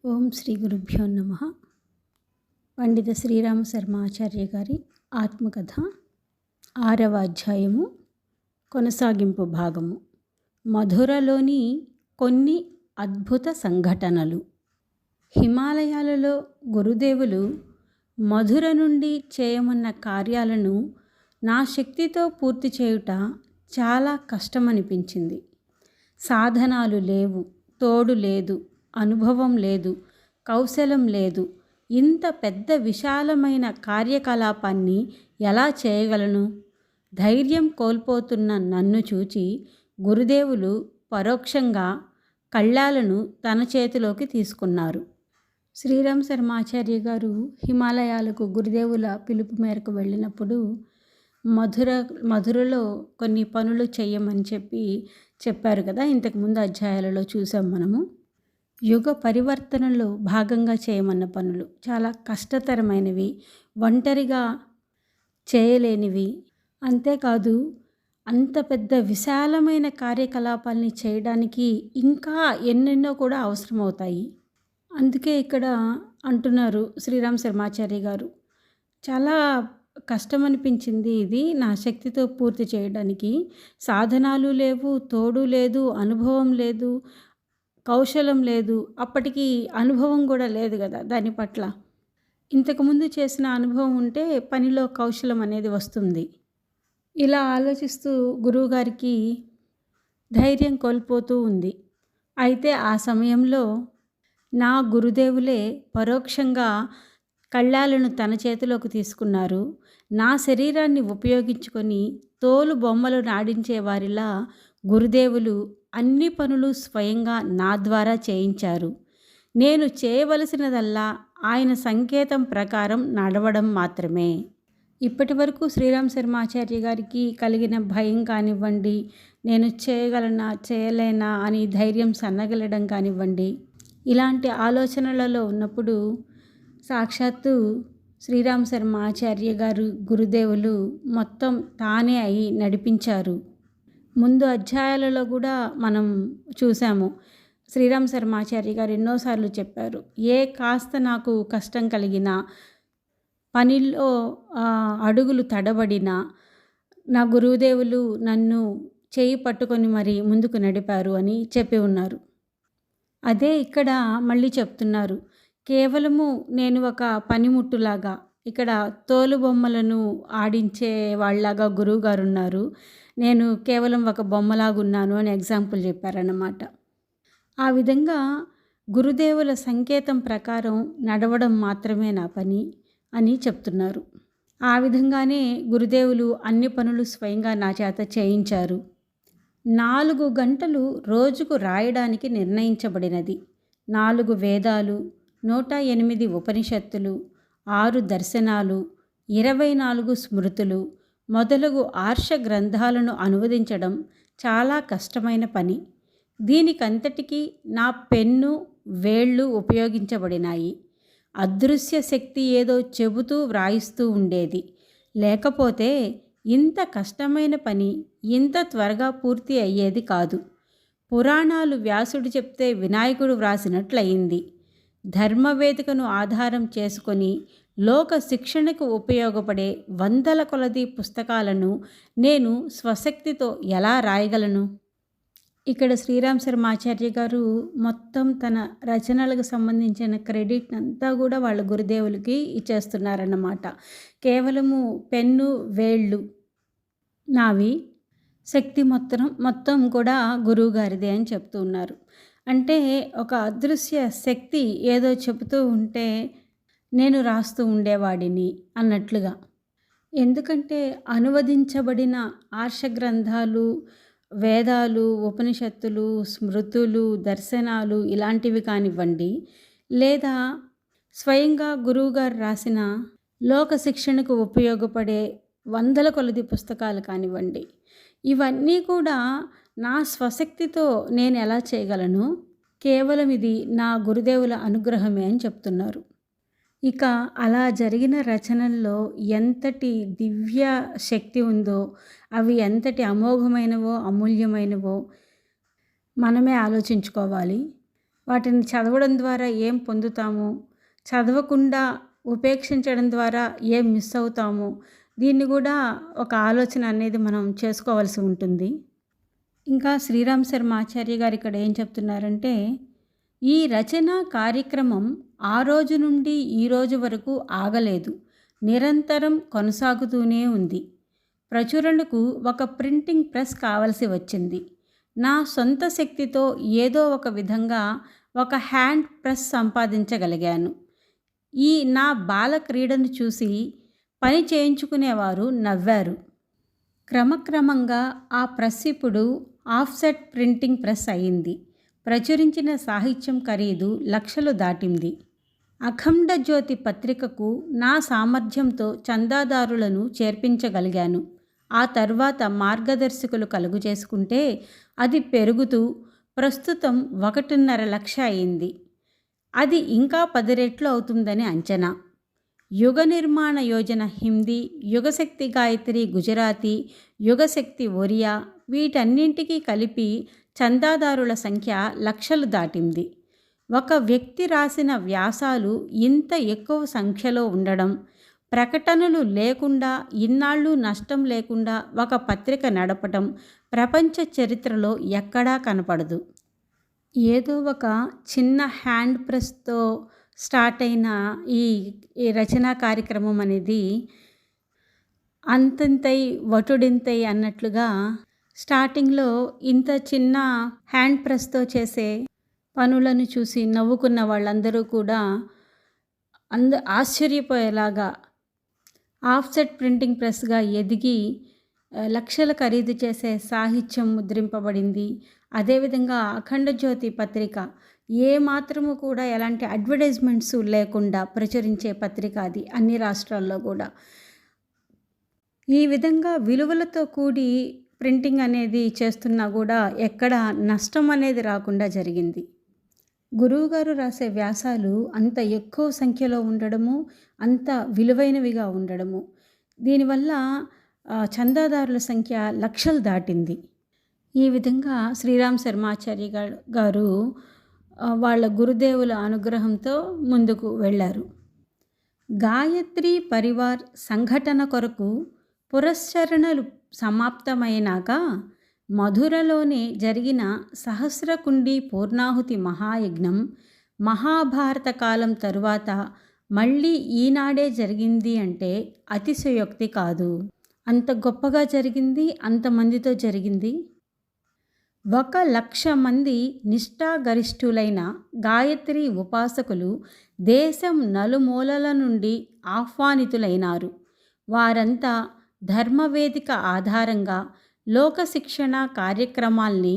ఓం శ్రీ గురుభ్యో నమ. పండిత శ్రీరామ శర్మ ఆచార్య గారి ఆత్మకథ 6వ అధ్యాయము కొనసాగింపు భాగము. మధురలోని కొన్ని అద్భుత సంఘటనలు. హిమాలయాలలో గురుదేవులు మధుర నుండి చేయమన్న కార్యాలను నా శక్తితో పూర్తి చేయుట చాలా కష్టమనిపించింది. సాధనాలు లేవు, తోడు లేదు, అనుభవం లేదు, కౌశలం లేదు. ఇంత పెద్ద విశాలమైన కార్యకలాపాన్ని ఎలా చేయగలను? ధైర్యం కోల్పోతున్న నన్ను చూచి గురుదేవులు పరోక్షంగా కళ్ళాలను తన చేతిలోకి తీసుకున్నారు. శ్రీరామ శర్మాచార్య గారు హిమాలయాలకు గురుదేవుల పిలుపు మేరకు వెళ్ళినప్పుడు మధురలో కొన్ని పనులు చేయమని చెప్పారు కదా. ఇంతకుముందు అధ్యాయాలలో చూసాం మనము. యుగ పరివర్తనలో భాగంగా చేయమన్న పనులు చాలా కష్టతరమైనవి, ఒంటరిగా చేయలేనివి. అంతేకాదు అంత పెద్ద విశాలమైన కార్యకలాపాలని చేయడానికి ఇంకా ఎన్నెన్నో కూడా అవసరమవుతాయి. అందుకే ఇక్కడ అంటున్నారు శ్రీరామ శర్మాచార్య గారు, చాలా కష్టం అనిపించింది ఇది నా శక్తితో పూర్తి చేయడానికి. సాధనాలు లేవు, తోడు లేదు, అనుభవం లేదు, కౌశలం లేదు. అప్పటికి అనుభవం కూడా లేదు కదా దాని పట్ల. ఇంతకుముందు చేసిన అనుభవం ఉంటే పనిలో కౌశలం అనేది వస్తుంది. ఇలా ఆలోచిస్తూ గురువుగారికి ధైర్యం కోల్పోతూ ఉంది. అయితే ఆ సమయంలో నా గురుదేవులే పరోక్షంగా కళ్ళాలను తన చేతిలోకి తీసుకున్నారు. నా శరీరాన్ని ఉపయోగించుకొని తోలు బొమ్మలు నాడించే వారిలా గురుదేవులు అన్ని పనులు స్వయంగా నా ద్వారా చేయించారు. నేను చేయవలసినదల్లా ఆయన సంకేతం ప్రకారం నడవడం మాత్రమే. ఇప్పటి వరకు శ్రీరామ శర్మాచార్య గారికి కలిగిన భయం కానివ్వండి, నేను చేయగలనా చేయలేనా అని ధైర్యం సన్నగిలడం కానివ్వండి, ఇలాంటి ఆలోచనలలో ఉన్నప్పుడు సాక్షాత్తు శ్రీరామ శర్మాచార్య గారు గురుదేవులు మొత్తం తానే అయి నడిపించారు. ముందు అధ్యాయాలలో కూడా మనం చూసాము. శ్రీరామ శర్మాచార్య గారు ఎన్నోసార్లు చెప్పారు, ఏ కాస్త నాకు కష్టం కలిగినా, పనిలో అడుగులు తడబడినా నా గురుదేవులు నన్ను చేయి పట్టుకొని మరి ముందుకు నడిపారు అని చెప్పి ఉన్నారు. అదే ఇక్కడ మళ్ళీ చెప్తున్నారు. కేవలము నేను ఒక పనిముట్టులాగా, ఇక్కడ తోలుబొమ్మలను ఆడించే వాళ్ళలాగా గురువుగారు ఉన్నారు, నేను కేవలం ఒక బొమ్మలాగున్నాను అని ఎగ్జాంపుల్ చెప్పారన్నమాట. ఆ విధంగా గురుదేవుల సంకేతం ప్రకారం నడవడం మాత్రమే నా పని అని చెప్తున్నారు. ఆ విధంగానే గురుదేవులు అన్ని పనులు స్వయంగా నా చేత చేయించారు. 4 గంటలు రోజుకు రాయడానికి నిర్ణయించబడినది. 4 వేదాలు, 108 ఉపనిషత్తులు, 6 దర్శనాలు, 24 స్మృతులు మొదలగు ఆర్ష గ్రంథాలను అనువదించడం చాలా కష్టమైన పని. దీనికంతటికీ నా పెన్ను, వేళ్ళు ఉపయోగించబడినాయి. అదృశ్య శక్తి ఏదో చెబుతూ వ్రాయిస్తూ ఉండేది. లేకపోతే ఇంత కష్టమైన పని ఇంత త్వరగా పూర్తి అయ్యేది కాదు. పురాణాలు వ్యాసుడు చెప్తే వినాయకుడు వ్రాసినట్లయింది. ధర్మవేదికను ఆధారం చేసుకొని లోక శిక్షణకు ఉపయోగపడే వందల కొలది పుస్తకాలను నేను స్వశక్తితో ఎలా రాయగలను? ఇక్కడ శ్రీరామ శర్మాచార్య గారు మొత్తం తన రచనలకు సంబంధించిన క్రెడిట్ అంతా కూడా వాళ్ళ గురుదేవులకి ఇచ్చేస్తున్నారన్నమాట. కేవలము పెన్ను, వేళ్ళు నావి, శక్తి మొత్తం కూడా గురువుగారిదే అని చెప్తూ ఉన్నారు. అంటే ఒక అదృశ్య శక్తి ఏదో చెబుతూ ఉంటే నేను రాస్తూ ఉండేవాడిని అన్నట్లుగా. ఎందుకంటే అనువదించబడిన ఆర్ష గ్రంథాలు, వేదాలు, ఉపనిషత్తులు, స్మృతులు, దర్శనాలు ఇలాంటివి కానివ్వండి, లేదా స్వయంగా గురువుగారు రాసిన లోక శిక్షణకు ఉపయోగపడే వందల కొలది పుస్తకాలు కానివ్వండి, ఇవన్నీ కూడా నా స్వశక్తితో నేను ఎలా చేయగలను? కేవలం ఇది నా గురుదేవుల అనుగ్రహమే అని చెప్తున్నారు. ఇక అలా జరిగిన రచనల్లో ఎంతటి దివ్య శక్తి ఉందో, అవి ఎంతటి అమోఘమైనవో, అమూల్యమైనవో మనమే ఆలోచించుకోవాలి. వాటిని చదవడం ద్వారా ఏం పొందుతాము, చదవకుండా ఉపేక్షించడం ద్వారా ఏం మిస్ అవుతాము, దీన్ని కూడా ఒక ఆలోచన అనేది మనం చేసుకోవాల్సి ఉంటుంది. ఇంకా శ్రీరామ్ శర్మ ఆచార్య గారు ఇక్కడ ఏం చెప్తున్నారంటే, ఈ రచన కార్యక్రమం ఆ రోజు నుండి ఈ రోజు వరకు ఆగలేదు, నిరంతరం కొనసాగుతూనే ఉంది. ప్రచురణకు ఒక ప్రింటింగ్ ప్రెస్ కావలసి వచ్చింది. నా సొంత శక్తితో ఏదో ఒక విధంగా ఒక హ్యాండ్ ప్రెస్ సంపాదించగలిగాను. ఈ నా బాల క్రీడను చూసి పని చేయించుకునేవారు నవ్వారు. క్రమక్రమంగా ఆ ప్రెస్ ఇప్పుడు ఆఫ్సెట్ ప్రింటింగ్ ప్రెస్ అయింది. ప్రచురించిన సాహిత్యం ఖరీదు లక్షలు దాటింది. అఖండ జ్యోతి పత్రికకు నా సామర్థ్యంతో చందాదారులను చేర్పించగలిగాను. ఆ తర్వాత మార్గదర్శకులు కలుగు చేసుకుంటే అది పెరుగుతూ ప్రస్తుతం 1.5 లక్ష అయింది. అది ఇంకా 10 రెట్లు అవుతుందని అంచనా. యుగ నిర్మాణ యోజన హిందీ, యుగశక్తి గాయత్రి గుజరాతీ, యుగశక్తి ఒరియా వీటన్నింటికీ కలిపి చందాదారుల సంఖ్య లక్షలు దాటింది. ఒక వ్యక్తి రాసిన వ్యాసాలు ఇంత ఎక్కువ సంఖ్యలో ఉండడం, ప్రకటనలు లేకుండా ఇన్నాళ్ళు నష్టం లేకుండా ఒక పత్రిక నడపటం ప్రపంచ చరిత్రలో ఎక్కడా కనపడదు. ఏదో ఒక చిన్న హ్యాండ్ ప్రెస్తో స్టార్ట్ అయిన ఈ రచనా కార్యక్రమం అనేది అంతంతై వటుడింతై అన్నట్లుగా స్టార్టింగ్లో ఇంత చిన్న హ్యాండ్ ప్రెస్తో చేసే పనులను చూసి నవ్వుకున్న వాళ్ళందరూ కూడా ఆశ్చర్యపోయేలాగా ఆఫ్సెట్ ప్రింటింగ్ ప్రెస్గా ఎదిగి లక్షల ఖరీదు చేసే సాహిత్యం ముద్రింపబడింది. అదేవిధంగా అఖండ జ్యోతి పత్రిక ఏ మాత్రము కూడా ఎలాంటి అడ్వర్టైజ్మెంట్స్ లేకుండా ప్రచురించే పత్రిక అది అన్ని రాష్ట్రాల్లో కూడా. ఈ విధంగా విలువలతో కూడి ప్రింటింగ్ అనేది చేస్తున్నా కూడా ఎక్కడ నష్టం అనేది రాకుండా జరిగింది. గురువుగారు రాసే వ్యాసాలు అంత ఎక్కువ సంఖ్యలో ఉండడము, అంత విలువైనవిగా ఉండడము, దీనివల్ల చందాదారుల సంఖ్య లక్షలు దాటింది. ఈ విధంగా శ్రీరామ్ శర్మాచార్య గారు వాళ్ళ గురుదేవుల అనుగ్రహంతో ముందుకు వెళ్ళారు. గాయత్రి పరివార్ సంఘటన కొరకు పురస్చరణలు సమాప్తమైనాక మధురలోనే జరిగిన సహస్రకుండీ పూర్ణాహుతి మహాయజ్ఞం మహాభారత కాలం తరువాత మళ్ళీ ఈనాడే జరిగింది అంటే అతిశయోక్తి కాదు. అంత గొప్పగా జరిగింది, అంతమందితో జరిగింది. 1,00,000 మంది నిష్ఠాగరిష్ఠులైన గాయత్రి ఉపాసకులు దేశం నలుమూలల నుండి ఆహ్వానితులైనారు. వారంతా ధర్మవేదిక ఆధారంగా లోక శిక్షణ కార్యక్రమాల్ని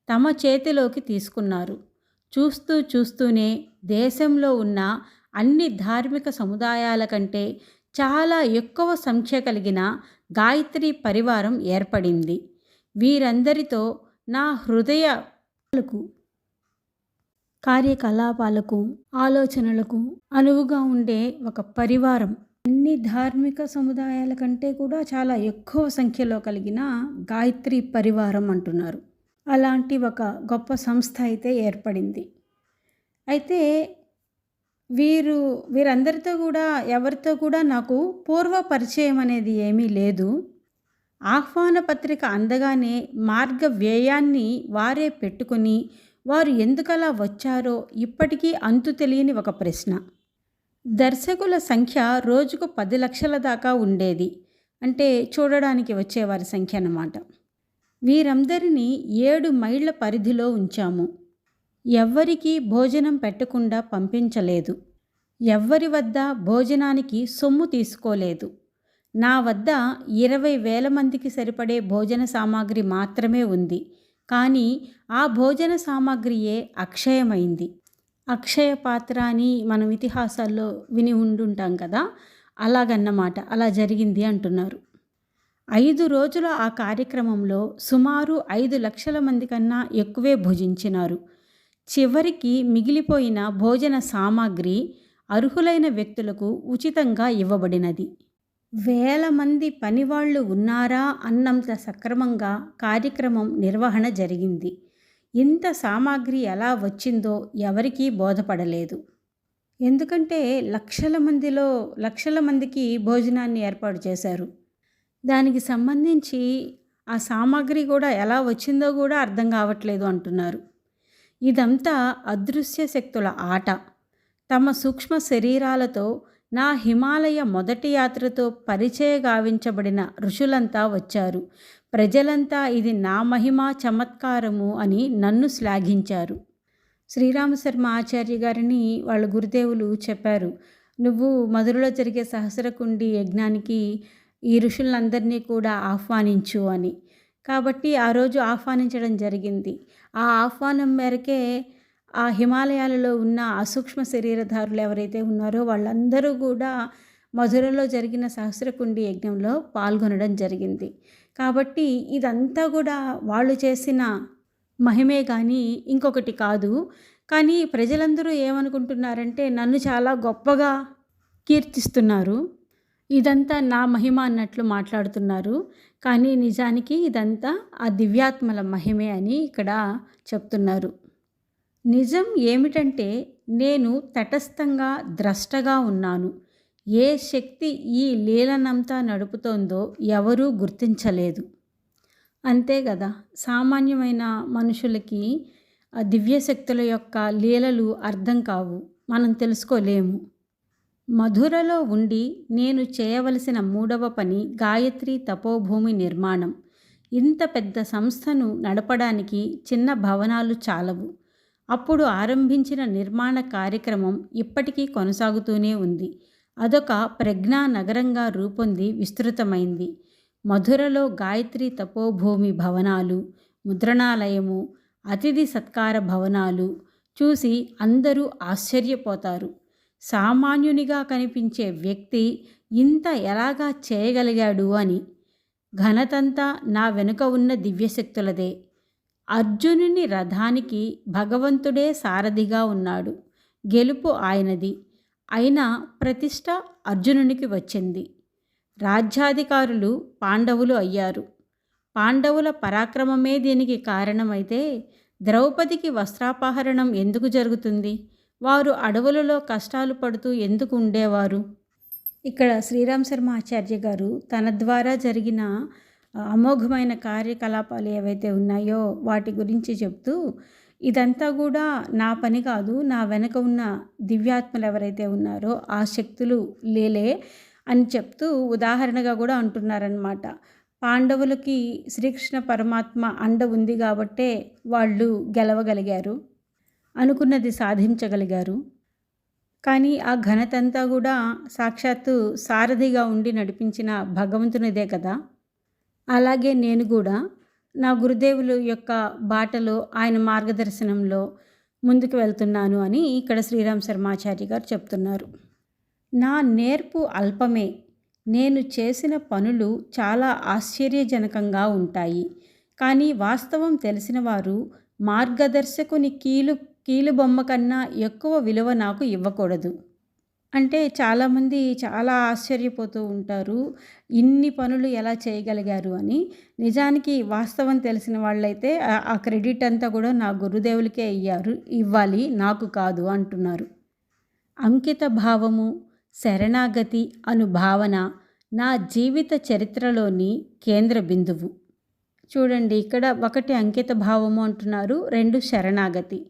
తమ చేతిలోకి తీసుకున్నారు. చూస్తూ చూస్తూనే దేశంలో ఉన్న అన్ని ధార్మిక సముదాయాల కంటే చాలా ఎక్కువ సంఖ్య కలిగిన గాయత్రి పరివారం ఏర్పడింది. వీరందరితో నా హృదయాలకు, కార్యకలాపాలకు, ఆలోచనలకు అనువుగా ఉండే ఒక పరివారం, అన్ని ధార్మిక సముదాయాల కంటే కూడా చాలా ఎక్కువ సంఖ్యలో కలిగిన గాయత్రి పరివారం అంటున్నారు. అలాంటి ఒక గొప్ప సంస్థ అయితే ఏర్పడింది. అయితే వీరందరితో కూడా ఎవరితో కూడా నాకు పూర్వ పరిచయం అనేది ఏమీ లేదు. ఆహ్వాన పత్రిక అందగానే మార్గ వ్యయాన్ని వారే పెట్టుకుని వారు ఎందుకలా వచ్చారో ఇప్పటికీ అంతు తెలియని ఒక ప్రశ్న. దర్శకుల సంఖ్య రోజుకు 10 లక్షల దాకా ఉండేది. అంటే చూడడానికి వచ్చేవారి సంఖ్య అన్నమాట. వీరందరినీ 7 మైళ్ళ పరిధిలో ఉంచాము. ఎవ్వరికీ భోజనం పెట్టకుండా పంపించలేదు. ఎవ్వరి వద్ద భోజనానికి సొమ్ము తీసుకోలేదు. నా వద్ద 20,000 మందికి సరిపడే భోజన సామాగ్రి మాత్రమే ఉంది. కానీ ఆ భోజన సామాగ్రియే అక్షయమైంది. అక్షయ పాత్ర అని మనం ఇతిహాసాల్లో విని ఉండుంటాం కదా, అలాగన్నమాట. అలా జరిగింది అంటున్నారు. 5 రోజుల ఆ కార్యక్రమంలో సుమారు 5 లక్షల మంది కన్నా ఎక్కువే భుజించినారు. చివరికి మిగిలిపోయిన భోజన సామాగ్రి అర్హులైన వ్యక్తులకు ఉచితంగా ఇవ్వబడినది. వేల మంది పనివాళ్లు ఉన్నారా అన్నంత సక్రమంగా కార్యక్రమం నిర్వహణ జరిగింది. ఇంత సామాగ్రి ఎలా వచ్చిందో ఎవరికీ బోధపడలేదు. ఎందుకంటే లక్షల మందికి భోజనాన్ని ఏర్పాటు చేశారు. దానికి సంబంధించి ఆ సామాగ్రి కూడా ఎలా వచ్చిందో కూడా అర్థం కావట్లేదు అంటున్నారు. ఇదంతా అదృశ్య శక్తుల ఆట. తమ సూక్ష్మ శరీరాలతో నా హిమాలయ మొదటి యాత్రతో పరిచయ గావించబడిన ఋషులంతా వచ్చారు. ప్రజలంతా ఇది నా మహిమా చమత్కారము అని నన్ను శ్లాఘించారు. శ్రీరామశర్మ ఆచార్య గారిని వాళ్ళ గురుదేవులు చెప్పారు, నువ్వు మధురలో జరిగే సహస్రకుండి యజ్ఞానికి ఈ ఋషులందరినీ కూడా ఆహ్వానించు అని. కాబట్టి ఆ రోజు ఆహ్వానించడం జరిగింది. ఆ ఆహ్వానం మేరకే ఆ హిమాలయాలలో ఉన్న అసూక్ష్మ శరీరధారులు ఎవరైతే ఉన్నారో వాళ్ళందరూ కూడా మధురలో జరిగిన సహస్రకుండి యజ్ఞంలో పాల్గొనడం జరిగింది. కాబట్టి ఇదంతా కూడా వాళ్ళు చేసిన మహిమే కానీ ఇంకొకటి కాదు. కానీ ప్రజలందరూ ఏమనుకుంటున్నారంటే నన్ను చాలా గొప్పగా కీర్తిస్తున్నారు, ఇదంతా నా మహిమ అన్నట్లు మాట్లాడుతున్నారు. కానీ నిజానికి ఇదంతా ఆ దివ్యాత్మల మహిమే అని ఇక్కడ చెప్తున్నారు. నిజం ఏమిటంటే నేను తటస్థంగా ద్రష్టగా ఉన్నాను. ఏ శక్తి ఈ లీలనంతా నడుపుతోందో ఎవరూ గుర్తించలేదు. అంతే కదా, సామాన్యమైన మనుషులకి ఆ దివ్యశక్తుల యొక్క లీలలు అర్థం కావు, మనం తెలుసుకోలేము. మధురలో ఉండి నేను చేయవలసిన 3వ పని గాయత్రి తపోభూమి నిర్మాణం. ఇంత పెద్ద సంస్థను నడపడానికి చిన్న భవనాలు చాలవు. అప్పుడు ఆరంభించిన నిర్మాణ కార్యక్రమం ఇప్పటికీ కొనసాగుతూనే ఉంది. అదొక ప్రజ్ఞా నగరంగా రూపొంది విస్తృతమైంది. మధురలో గాయత్రి తపోభూమి భవనాలు, ముద్రణాలయము, అతిథి సత్కార భవనాలు చూసి అందరూ ఆశ్చర్యపోతారు. సామాన్యునిగా కనిపించే వ్యక్తి ఇంత ఎలాగా చేయగలిగాడు అని. ఘనతంతా నా వెనుక ఉన్న దివ్యశక్తులదే. అర్జునుని రథానికి భగవంతుడే సారథిగా ఉన్నాడు. గెలుపు ఆయనది. అయినా ప్రతిష్ట అర్జునునికి వచ్చింది. రాజ్యాధికారులు పాండవులు అయ్యారు. పాండవుల పరాక్రమమే దీనికి కారణమైతే ద్రౌపదికి వస్త్రాపహరణం ఎందుకు జరుగుతుంది? వారు అడవులలో కష్టాలు పడుతూ ఎందుకు ఉండేవారు? ఇక్కడ శ్రీరామ్ శర్మ ఆచార్య గారు తన ద్వారా జరిగిన అమోఘమైన కార్యకలాపాలు ఏవైతే ఉన్నాయో వాటి గురించి చెప్తూ, ఇదంతా కూడా నా పని కాదు, నా వెనక ఉన్న దివ్యాత్మలు ఎవరైతే ఉన్నారో ఆ శక్తులు లేలే అని చెప్తూ ఉదాహరణగా కూడా అంటున్నారన్నమాట. పాండవులకి శ్రీకృష్ణ పరమాత్మ అండ ఉంది కాబట్టే వాళ్ళు గెలవగలిగారు, అనుకున్నది సాధించగలిగారు. కానీ ఆ ఘనతంతా కూడా సాక్షాత్తు సారథిగా ఉండి నడిపించిన భగవంతునిదే కదా. అలాగే నేను కూడా నా గురుదేవులు యొక్క బాటలో ఆయన మార్గదర్శనంలో ముందుకు వెళ్తున్నాను అని ఇక్కడ శ్రీరామ్ శర్మాచార్య గారు చెప్తున్నారు. నా నేర్పు అల్పమే. నేను చేసిన పనులు చాలా ఆశ్చర్యజనకంగా ఉంటాయి. కానీ వాస్తవం తెలిసిన వారు మార్గదర్శకుని కీలుబొమ్మ కన్నా ఎక్కువ విలువ నాకు ఇవ్వకూడదు. అంటే చాలామంది చాలా ఆశ్చర్యపోతూ ఉంటారు, ఇన్ని పనులు ఎలా చేయగలిగారు అని. నిజానికి వాస్తవం తెలిసిన వాళ్ళైతే ఆ క్రెడిట్ అంతా కూడా నా గురుదేవులకే ఇవ్వాలి, నాకు కాదు అంటున్నారు. అంకిత భావము, శరణాగతి అను భావన నా జీవిత చరిత్రలోని కేంద్ర బిందువు. చూడండి, ఇక్కడ 1 అంకిత భావము అంటున్నారు, 2 శరణాగతి.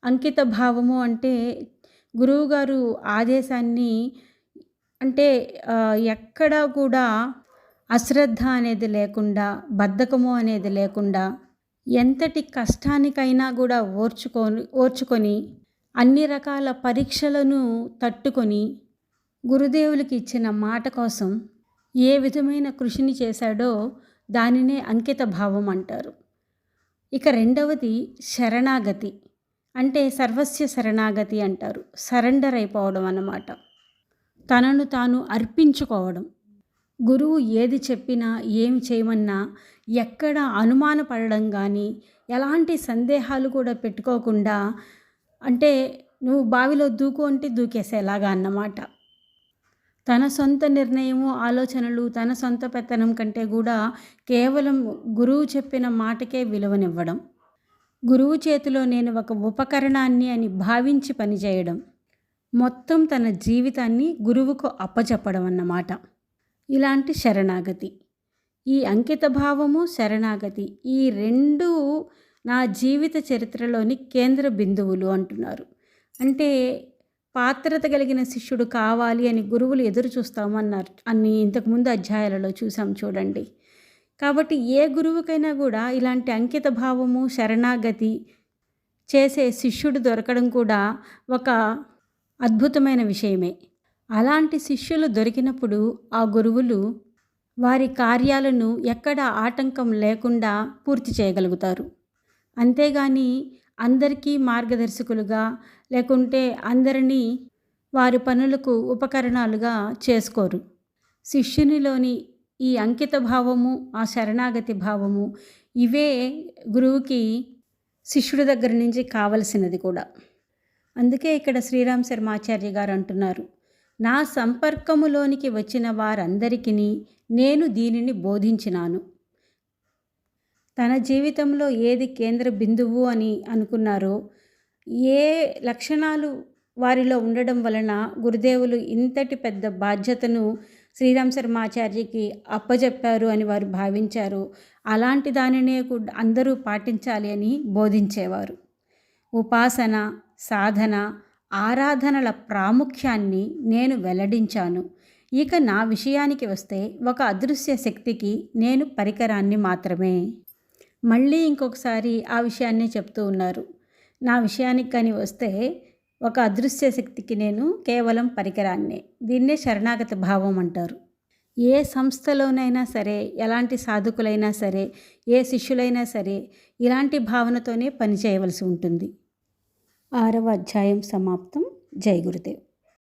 అంకిత భావము అంటే గురువుగారు ఆదేశాన్ని అంటే ఎక్కడా కూడా అశ్రద్ధ అనేది లేకుండా, బద్ధకము అనేది లేకుండా, ఎంతటి కష్టానికైనా కూడా ఓర్చుకొని అన్ని రకాల పరీక్షలను తట్టుకొని గురుదేవులకి ఇచ్చిన మాట కోసం ఏ విధమైన కృషిని చేశాడో దానినే అంకిత భావం అంటారు. ఇక 2వది శరణాగతి. అంటే సర్వస్య శరణాగతి అంటారు. సరెండర్ అయిపోవడం అన్నమాట. తనను తాను అర్పించుకోవడం. గురువు ఏది చెప్పినా, ఏమి చేయమన్నా ఎక్కడ అనుమానపడడం కానీ, ఎలాంటి సందేహాలు కూడా పెట్టుకోకుండా, అంటే నువ్వు బావిలో దూకు అంటే దూకేసేలాగా అన్నమాట. తన సొంత నిర్ణయము, ఆలోచనలు, తన సొంత పెత్తనం కంటే కూడా కేవలం గురువు చెప్పిన మాటకే విలువనివ్వడం. గురువు చేతిలో నేను ఒక ఉపకరణాన్ని అని భావించి పనిచేయడం, మొత్తం తన జీవితాన్ని గురువుకు అప్పచెప్పడం అన్నమాట. ఇలాంటి శరణాగతి, ఈ అంకిత భావము, శరణాగతి, ఈ రెండు నా జీవిత చరిత్రలోని కేంద్ర బిందువులు అంటున్నారు. అంటే పాత్రత కలిగిన శిష్యుడు కావాలి అని గురువులు ఎదురు చూస్తామన్నారు అన్ని ఇంతకుముందు అధ్యాయాలలో చూసాం చూడండి. కాబట్టి ఏ గురువుకైనా కూడా ఇలాంటి అంకిత భావము, శరణాగతి చేసే శిష్యుడు దొరకడం కూడా ఒక అద్భుతమైన విషయమే. అలాంటి శిష్యులు దొరికినప్పుడు ఆ గురువులు వారి కార్యాలను ఎక్కడ ఆటంకం లేకుండా పూర్తి చేయగలుగుతారు. అంతేగాని అందరికీ మార్గదర్శకులుగా లేకుంటే అందరినీ వారి పనులకు ఉపకరణాలుగా చేసుకోరు. శిష్యునిలోని ఈ అంకిత భావము, ఆ శరణాగతి భావము, ఇవే గురువుకి శిష్యుడి దగ్గర నుంచి కావలసినది కూడా. అందుకే ఇక్కడ శ్రీరామ్ శర్మాచార్య గారు అంటున్నారు, నా సంపర్కములోనికి వచ్చిన వారందరికీ నేను దీనిని బోధించినాను. తన జీవితంలో ఏది కేంద్ర బిందువు అని అనుకున్నారో, ఏ లక్షణాలు వారిలో ఉండడం వలన గురుదేవులు ఇంతటి పెద్ద బాధ్యతను శ్రీరామ్ శర్మాచార్యకి అప్పచెప్పారు అని వారు భావించారు, అలాంటి దానినే కూడా అందరూ పాటించాలి అని బోధించేవారు. ఉపాసన, సాధన, ఆరాధనల ప్రాముఖ్యాన్ని నేను వెల్లడించాను. ఇక నా విషయానికి వస్తే ఒక అదృశ్య శక్తికి నేను పరికరాన్ని మాత్రమే. మళ్ళీ ఇంకొకసారి ఆ విషయాన్ని చెప్తూ ఉన్నారు. నా విషయానికి కానీ వస్తే ఒక అదృశ్య శక్తికి నేను కేవలం పరికరాన్నే. దీన్నే శరణాగత భావం అంటారు. ఏ సంస్థలోనైనా సరే, ఎలాంటి సాధకులైనా సరే, ఏ శిష్యులైనా సరే ఇలాంటి భావనతోనే పనిచేయవలసి ఉంటుంది. 6వ అధ్యాయం సమాప్తం. జై గురుదేవ్.